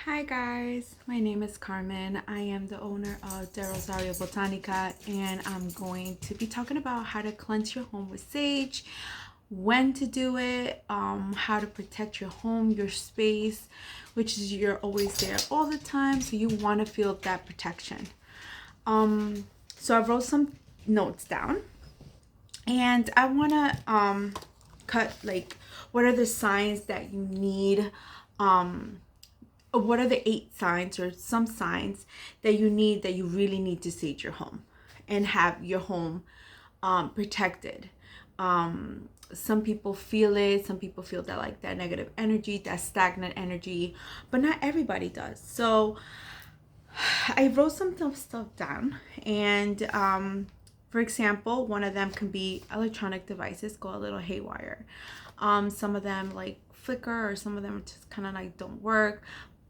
Hi guys, my name is Carmen. I am the owner of the Rosario Botanica, and I'm going to be talking about how to cleanse your home with sage, when to do it, how to protect your home, your space, which is you're always there all the time, so you want to feel that protection. So I wrote some notes down, and I want to cut like what are the signs that you need what are the 8 signs or some signs that you really need to sage your home and have your home protected. Some people feel it, some people feel that like that negative energy, that stagnant energy, but not everybody does. So I wrote some stuff down, and for example, one of them can be electronic devices go a little haywire. Some of them like flicker, or some of them just kind of like don't work.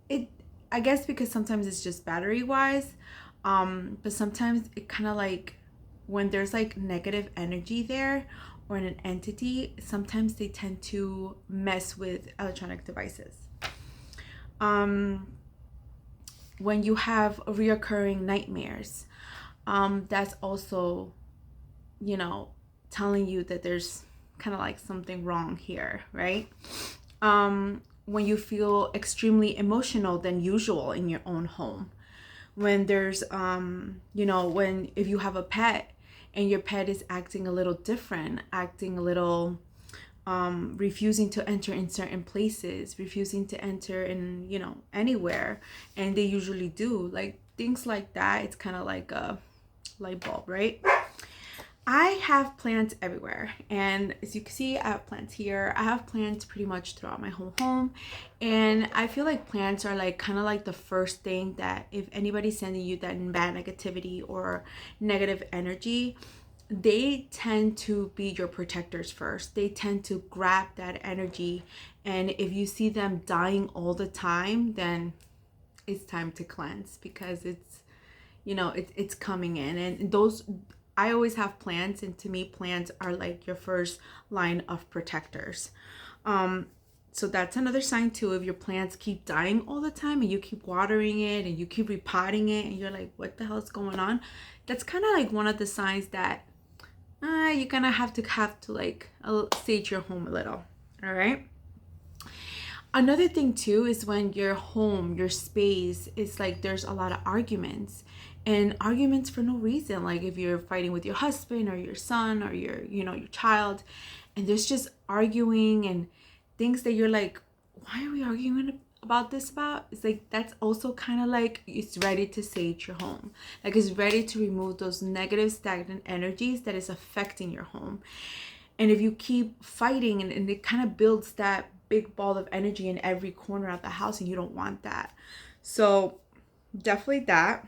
It, I guess, because sometimes it's just battery wise, but sometimes it kind of like when there's like negative energy there or in an entity, sometimes they tend to mess with electronic devices. When you have reoccurring nightmares, that's also, telling you that there's kind of like something wrong here, right? When you feel extremely emotional than usual in your own home, when there's when if you have a pet and your pet is acting a little different, acting a little refusing to enter in certain places, refusing to enter in anywhere, and they usually do, like things like that. It's kind of like a light bulb, right? I have plants everywhere, and as you can see, I have plants here. I have plants pretty much throughout my whole home, and I feel like plants are like kind of like the first thing that if anybody's sending you that bad negativity or negative energy, they tend to be your protectors first. They tend to grab that energy, and if you see them dying all the time, then it's time to cleanse, because it's coming in. And those, I always have plants, and to me plants are like your first line of protectors. So that's another sign too. If your plants keep dying all the time and you keep watering it and you keep repotting it and you're like, what the hell is going on? That's kind of like one of the signs that you're gonna have to like sage your home a little. All right. Another thing too is when your home, your space is like there's a lot of arguments, and arguments for no reason. Like if you're fighting with your husband or your son or your child, and there's just arguing and things that you're like, why are we arguing about this about? It's like that's also kind of like it's ready to sage your home. Like it's ready to remove those negative stagnant energies that is affecting your home. And if you keep fighting, and it kind of builds that big ball of energy in every corner of the house, and you don't want that. So definitely that.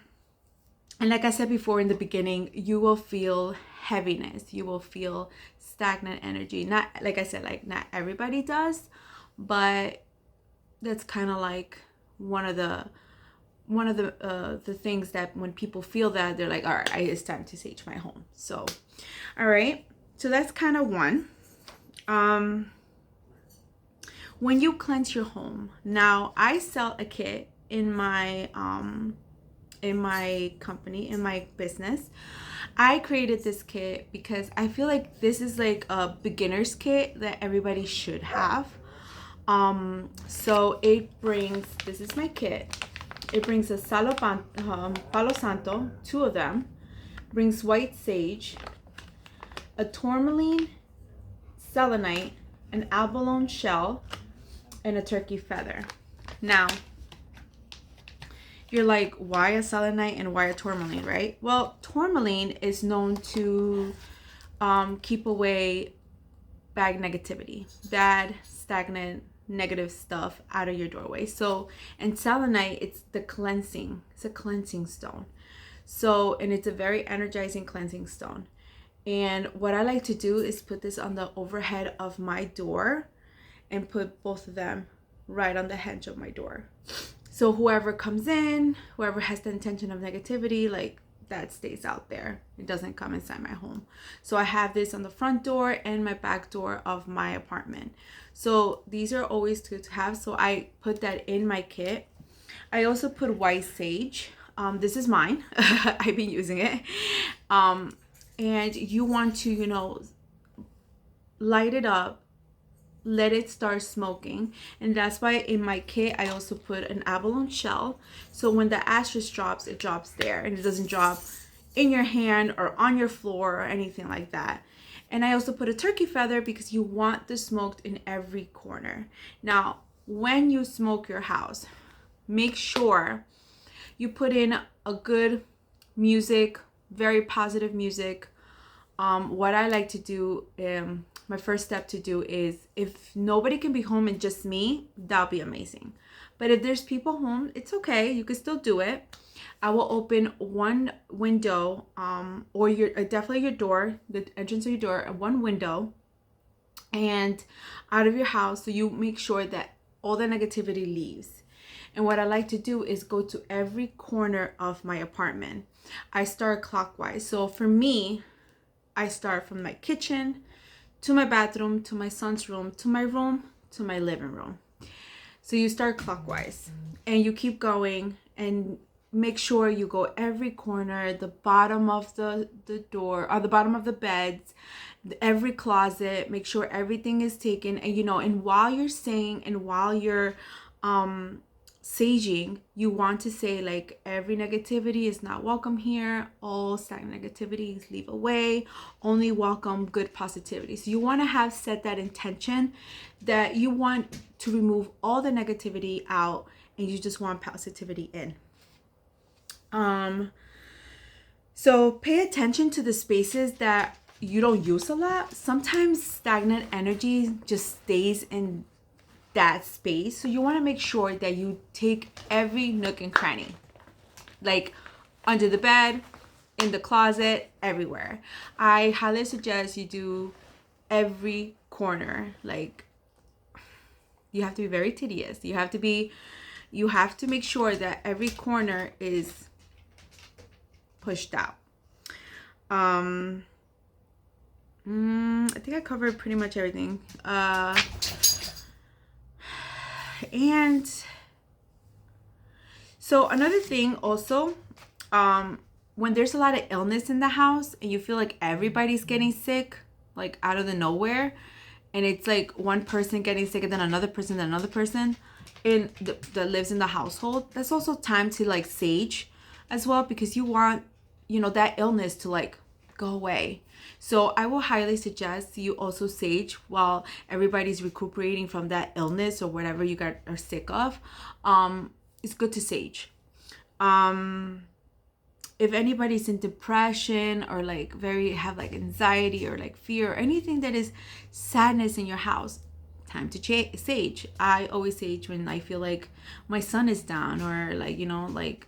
And like I said before in the beginning, you will feel heaviness. You will feel stagnant energy. Not, like I said, like not everybody does, but that's kind of like one of the things that when people feel that, they're like, all right, it's time to sage my home. So, all right. So that's kind of one. When you cleanse your home, now I sell a kit in my company, in my business. I created this kit because I feel like this is like a beginner's kit that everybody should have. So it brings, this is my kit. It brings a Palo Santo, 2 of them, brings white sage, a tourmaline, selenite, an abalone shell, and a turkey feather. Now, you're like, why a selenite and why a tourmaline, right? Well, tourmaline is known to keep away bad negativity, bad, stagnant, negative stuff out of your doorway. So, and selenite, it's the cleansing. It's a cleansing stone. So, and it's a very energizing cleansing stone. And what I like to do is put this on the overhead of my door and put both of them right on the hinge of my door. So whoever comes in, whoever has the intention of negativity, like that stays out there. It doesn't come inside my home. So I have this on the front door and my back door of my apartment. So these are always good to have. So I put that in my kit. I also put white sage. This is mine. I've been using it. And you want to, light it up, let it start smoking. And that's why in my kit I also put an abalone shell, so when the ashes drops, it drops there and it doesn't drop in your hand or on your floor or anything like that. And I also put a turkey feather because you want the smoke in every corner. Now when you smoke your house, make sure you put in a good music, very positive music. What I like to do, my first step to do is, if nobody can be home and just me, that'll be amazing. But if there's people home, it's okay. You can still do it. I will open one window, or your definitely your door, the entrance of your door, one window, and out of your house, so you make sure that all the negativity leaves. And what I like to do is go to every corner of my apartment. I start clockwise. So for me, I start from my kitchen to my bathroom, to my son's room, to my room, to my living room. So you start clockwise and you keep going, and make sure you go every corner, the bottom of the door, or the bottom of the beds, every closet. Make sure everything is taken. And and while you're saying, and while you're saging, you want to say, like, every negativity is not welcome here, all stagnant negativities leave away, only welcome good positivity. So you want to set that intention that you want to remove all the negativity out and you just want positivity in. So pay attention to the spaces that you don't use a lot. Sometimes stagnant energy just stays in that space, so you want to make sure that you take every nook and cranny, like under the bed, in the closet, everywhere. I highly suggest you do every corner. Like, you have to be very tedious. You have to make sure that every corner is pushed out. I think I covered pretty much everything. And so another thing also, when there's a lot of illness in the house and you feel like everybody's getting sick, like out of the nowhere, and it's like one person getting sick and then another person in that lives in the household, that's also time to like sage as well, because you want that illness to like go away. So I will highly suggest you also sage while everybody's recuperating from that illness or whatever you are sick of. It's good to sage. If anybody's in depression or like have like anxiety or like fear or anything that is sadness in your house, time to sage. I always sage when I feel like my son is down, or like like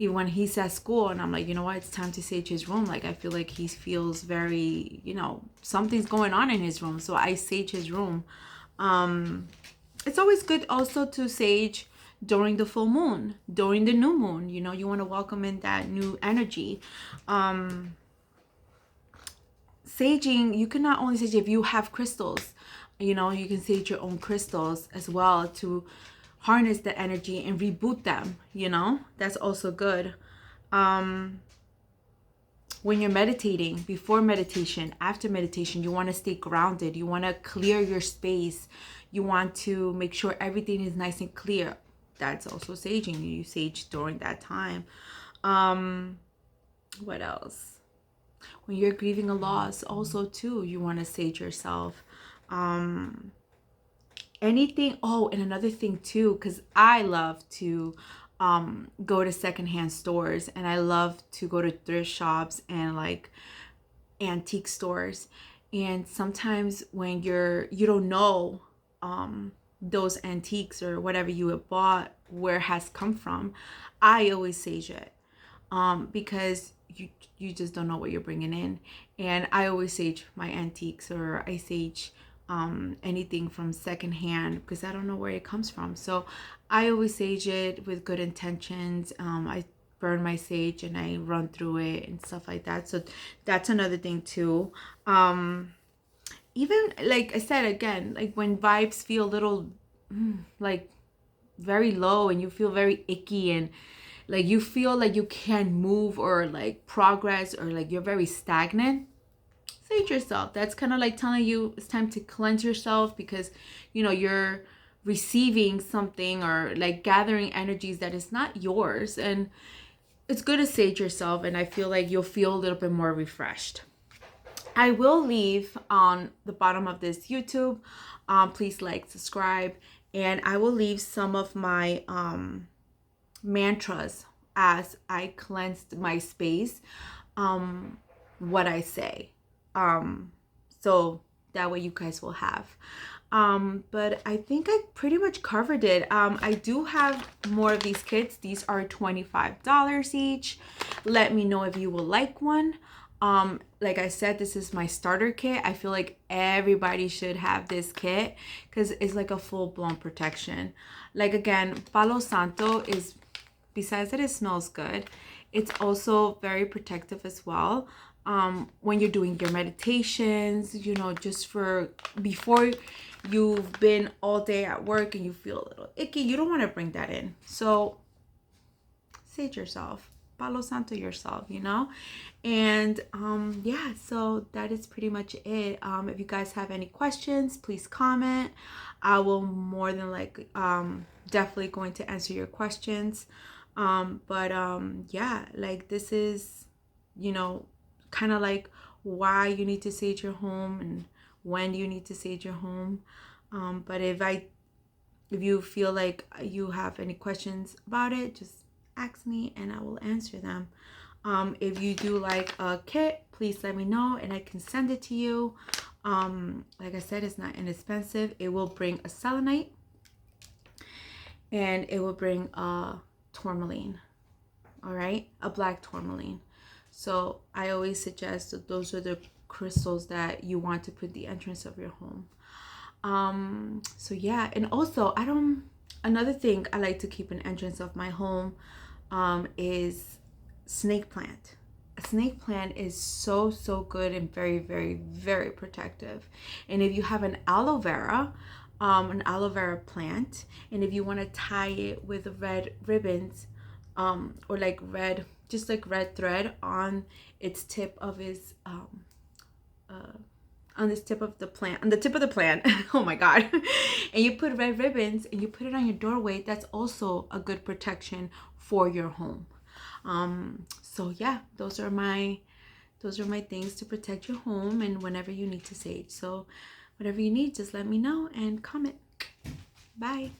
even when he's at school and I'm like, what, it's time to sage his room. Like, I feel like he feels very, something's going on in his room. So I sage his room. It's always good also to sage during the full moon, during the new moon. You want to welcome in that new energy. Saging, you can not only sage if you have crystals, you can sage your own crystals as well to harness the energy and reboot them. That's also good. When you're meditating, before meditation, after meditation, you want to stay grounded. You want to clear your space. You want to make sure everything is nice and clear. That's also saging. You sage during that time. What else? When you're grieving a loss also too, you want to sage yourself. Anything. Oh, and another thing too, because I love to go to secondhand stores, and I love to go to thrift shops and like antique stores. And sometimes when you don't know those antiques or whatever you have bought, where it has come from, I always sage it, because you just don't know what you're bringing in. And I always sage my antiques, or I sage anything from secondhand, because I don't know where it comes from. So I always sage it with good intentions. I burn my sage and I run through it and stuff like that. So that's another thing too. Even like I said again, like when vibes feel a little like very low and you feel very icky and like you feel like you can't move or like progress, or like you're very stagnant, sage yourself. That's kind of like telling you it's time to cleanse yourself, because you know you're receiving something or like gathering energies that is not yours. And it's good to sage yourself, and I feel like you'll feel a little bit more refreshed. I will leave on the bottom of this YouTube. Please like, subscribe, and I will leave some of my mantras as I cleansed my space. What I say, so that way you guys will have. But I think I pretty much covered it. I do have more of these kits. These are $25 each. Let me know if you will like one. Like I said, this is my starter kit. I feel like everybody should have this kit because it's like a full-blown protection. Like again, Palo Santo is, besides that it smells good, it's also very protective as well. When you're doing your meditations, you know, just for before you've been all day at work and you feel a little icky, you don't want to bring that in. So sage yourself, Palo Santo yourself, you know. And yeah, so that is pretty much it. If you guys have any questions, please comment. I will more than likely definitely going to answer your questions. Yeah, like this is, you know, kind of like why you need to sage your home and when you need to sage your home. But if you feel like you have any questions about it, just ask me and I will answer them. If you do like a kit, please let me know and I can send it to you. Like I said, it's not inexpensive. It will bring a selenite and it will bring a tourmaline. All right, a black tourmaline. So I always suggest that those are the crystals that you want to put the entrance of your home. So yeah, and also another thing I like to keep an entrance of my home is snake plant. A snake plant is so good and very, very, very protective. And if you have an aloe vera plant, and if you want to tie it with red ribbons, or like red, just like red thread on its tip of his on this tip of the plant, on the tip of the plant. Oh my god. And you put red ribbons and you put it on your doorway, that's also a good protection for your home. So yeah, those are my things to protect your home and whenever you need to sage. So whatever you need, just let me know and comment. Bye.